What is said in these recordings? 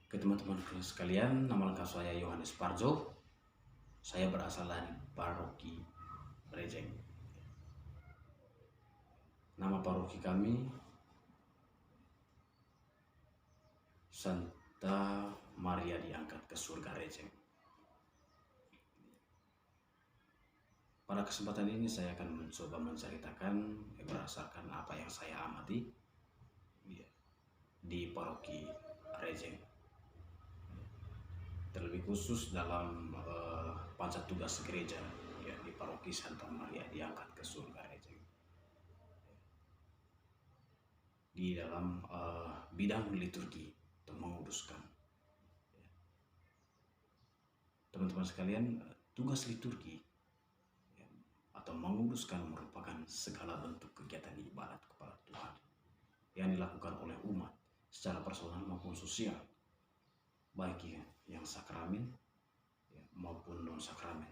Ke teman-teman sekalian, nama lengkap saya Yohanes Parjo. Saya berasal dari paroki Rejeng. Nama paroki kami Santa Maria Diangkat ke Surga Rejeng. Pada kesempatan ini saya akan mencoba menceritakan berdasarkan apa yang saya amati di paroki Rejeng. Terlebih khusus dalam panca tugas gereja di paroki Santa Maria Diangkat ke Surga Rejeng. Di dalam bidang liturgi atau menguduskan. Teman-teman sekalian, tugas liturgi atau menguduskan merupakan segala bentuk kegiatan ibadat kepada Tuhan yang dilakukan oleh umat secara personal maupun sosial, baik yang sakramen maupun non sakramen.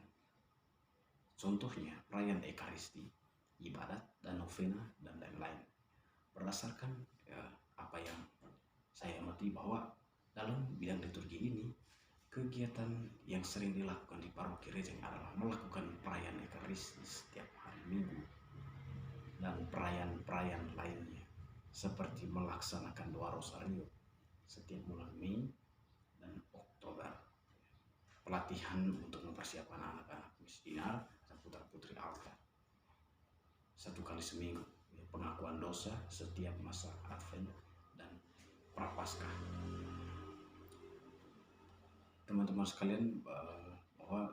Contohnya perayaan Ekaristi, ibadat dan novena dan lain-lain. Berdasarkan apa yang saya amati bahwa dalam bidang liturgi ini, kegiatan yang sering dilakukan di paroki Rejeng adalah melakukan perayaan Ekaristi setiap hari Minggu dan perayaan-perayaan lainnya, seperti melaksanakan doa rosario setiap bulan Mei dan Oktober, pelatihan untuk mempersiapkan anak-anak misdinar dan putra-putri altar 1 kali seminggu, pengakuan dosa setiap masa Advent dan Prapaskah. Teman-teman sekalian, bahwa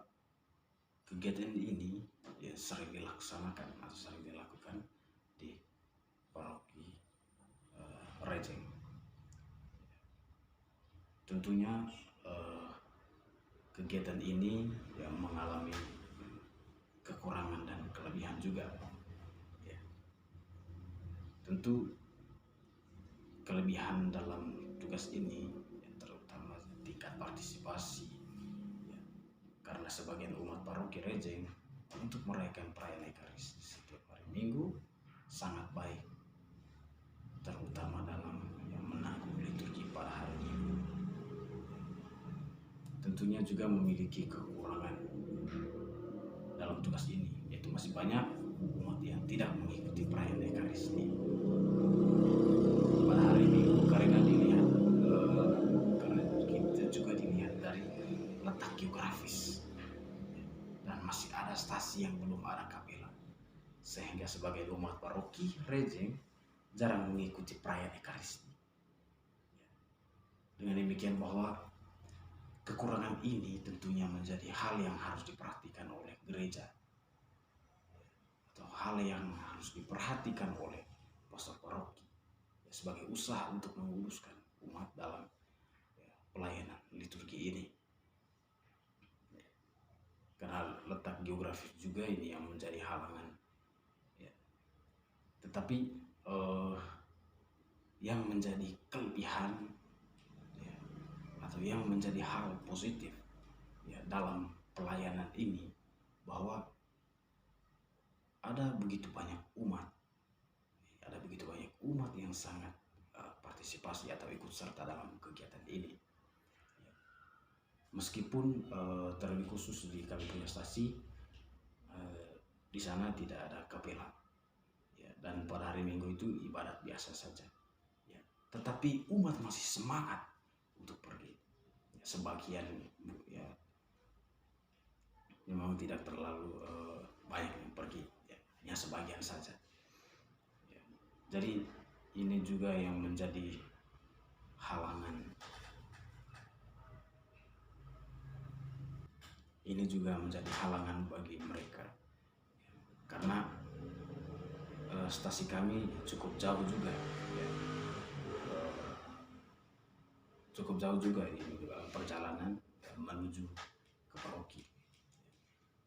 kegiatan ini sering dilaksanakan atau sering dilakukan di paroki Rejeng. Tentunya kegiatan ini mengalami kekurangan dan kelebihan juga. Tentu kelebihan dalam tugas ini terutama tingkat partisipasi, karena sebagian umat paroki Rejeng untuk merayakan perayaan Ekaristi setiap hari Minggu sangat baik, terutama dalam menanggung liturgi pada hari Minggu. Tentunya juga memiliki kekurangan dalam tugas ini, yaitu masih banyak umat yang tidak mengikuti perayaan Ekaristi pada hari Minggu karena kita juga dilihat dari letak geografis dan masih ada stasi yang belum ada kapela, sehingga sebagai umat paroki Rejeng jarang mengikuti perayaan Ekaristi. Dengan demikian bahwa kekurangan ini tentunya menjadi hal yang harus diperhatikan oleh gereja atau hal yang harus diperhatikan oleh pastor paroki sebagai usaha untuk menguduskan umat dalam pelayanan liturgi ini. Karena letak geografis juga ini yang menjadi halangan. Tetapi yang menjadi kelebihan atau yang menjadi hal positif dalam pelayanan ini, bahwa ada begitu banyak umat yang sangat partisipasi atau ikut serta dalam kegiatan ini. Meskipun terlebih khusus di kami punya stasi, di sana tidak ada kapela, dan pada hari Minggu itu ibadat biasa saja. Tetapi umat masih semangat untuk pergi. Sebagian memang tidak terlalu banyak yang pergi, hanya sebagian saja. Jadi ini juga yang menjadi halangan. Ini juga menjadi halangan bagi mereka, karena stasi kami cukup jauh juga, cukup jauh juga ini perjalanan menuju ke paroki.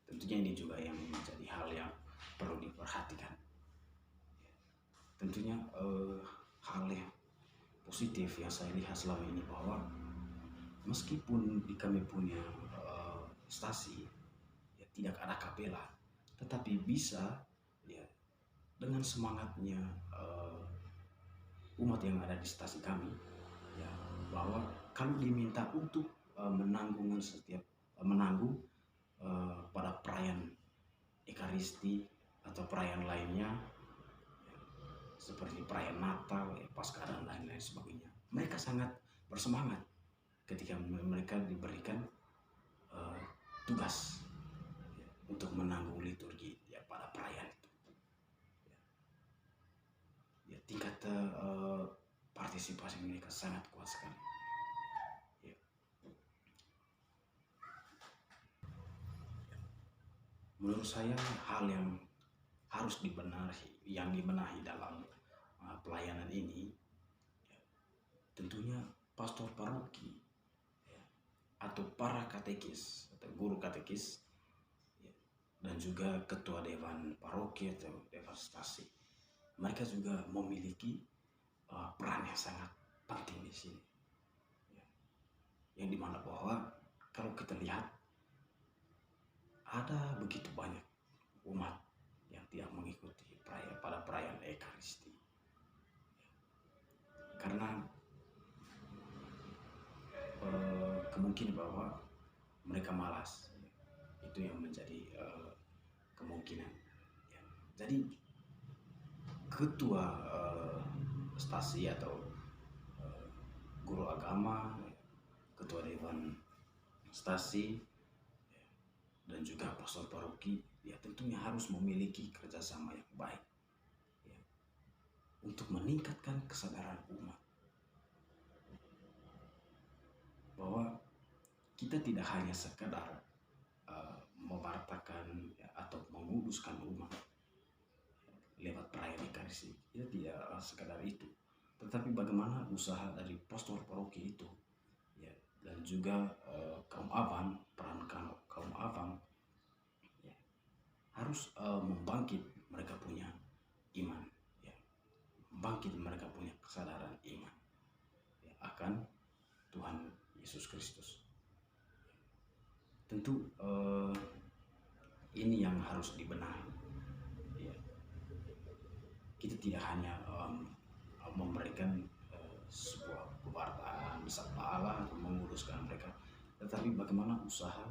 Tentunya ini juga yang menjadi hal yang perlu diperhatikan. Tentunya hal yang positif yang saya lihat selama ini, bahwa meskipun di kami punya stasi tidak ada kapela, tetapi bisa dengan semangatnya umat yang ada di stasi kami, bahwa kalau diminta untuk menanggung pada perayaan Ekaristi atau perayaan lainnya seperti perayaan Natal, Paskah dan lain-lain sebagainya, mereka sangat bersemangat ketika mereka diberikan tugas untuk menanggung liturgi pada perayaan itu. Tingkat partisipasi mereka sangat kuat sekali. Menurut saya hal yang harus dibenahi dalam pelayanan ini, tentunya pastor paroki atau para katekis atau guru katekis dan juga ketua dewan paroki atau dewan stasi, mereka juga memiliki peran yang sangat penting di sini, yang dimana bahwa kalau kita lihat ada begitu banyak umat yang tidak mengikuti perayaan Ekaristi karena kemungkinan bahwa mereka malas. Itu yang menjadi kemungkinan. Jadi ketua stasi atau guru agama, ketua dewan stasi, dan juga pastor paroki, tentunya harus memiliki kerjasama yang baik untuk meningkatkan kesadaran umat bahwa kita tidak hanya sekadar mewartakan atau menguduskan umat lewat perayaan Ekaristi. Kita tidak sekadar itu, tetapi bagaimana usaha dari pastor paroki itu dan juga kaum awam, peran kaum awam harus membangkit mereka punya iman, membangkit mereka punya kesadaran iman akan Tuhan Yesus Kristus. Tentu ini yang harus dibenahi. Kita tidak hanya memberikan sebuah pewartaan sabda Allah atau menguruskan mereka, tetapi bagaimana usaha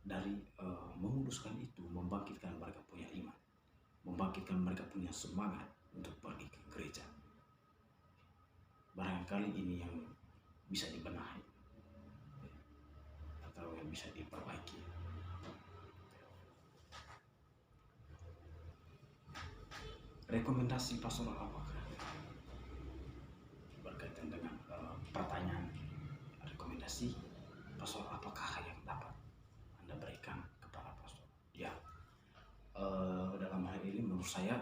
dari menguruskan itu, membangkitkan mereka punya iman, membangkitkan mereka punya semangat untuk pergi ke gereja. Barangkali ini yang bisa dibenahi atau yang bisa diperbaiki. Rekomendasi pastoral apakah? Berkaitan dengan pertanyaan rekomendasi pastoral apakah yang dapat Anda berikan kepada pastor? Dalam hal ini menurut saya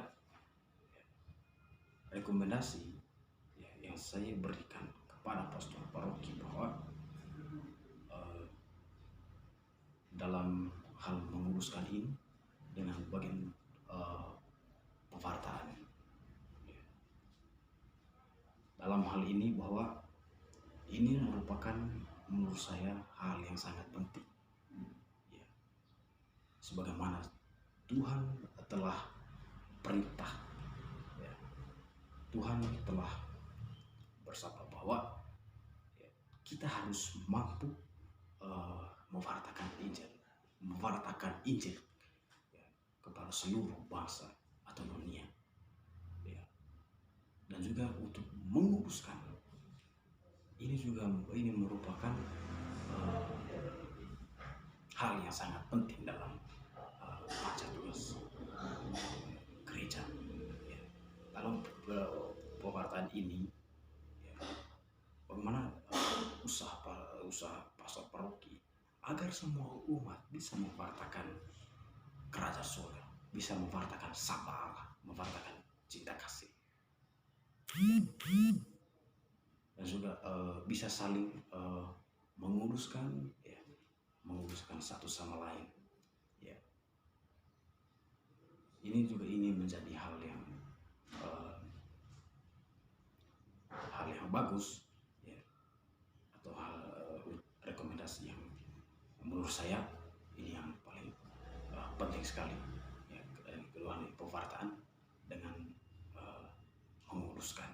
rekomendasi yang saya berikan kepada pastor paroki bahwa dalam hal menguruskan ini dengan bagian pewartaan, dalam hal ini bahwa ini merupakan menurut saya hal yang sangat penting, sebagaimana Tuhan telah perintah, Tuhan telah bersabda bahwa kita harus mampu mewartakan Injil kepada seluruh bangsa atau dunia, dan juga untuk menguruskan ini merupakan hal yang sangat penting dalam baca tugas gereja. Dalam pewartaan ini, bagaimana usaha pastor paroki agar semua umat bisa mewartakan kerajaan surga, bisa mewartakan sabda Allah, mewartakan cinta kasih, dan juga bisa saling menguruskan satu sama lain. Ini menjadi hal yang bagus, atau hal rekomendasi yang menurut saya ini yang paling penting sekali, kedua pewartaan dengan menguruskan,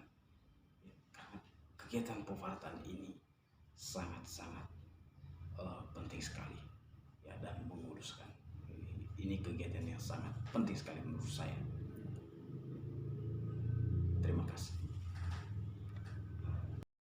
karena kegiatan pewartaan ini sangat-sangat penting sekali ya, dan menguduskan. Ini kegiatan yang sangat penting sekali menurut saya. Terima kasih.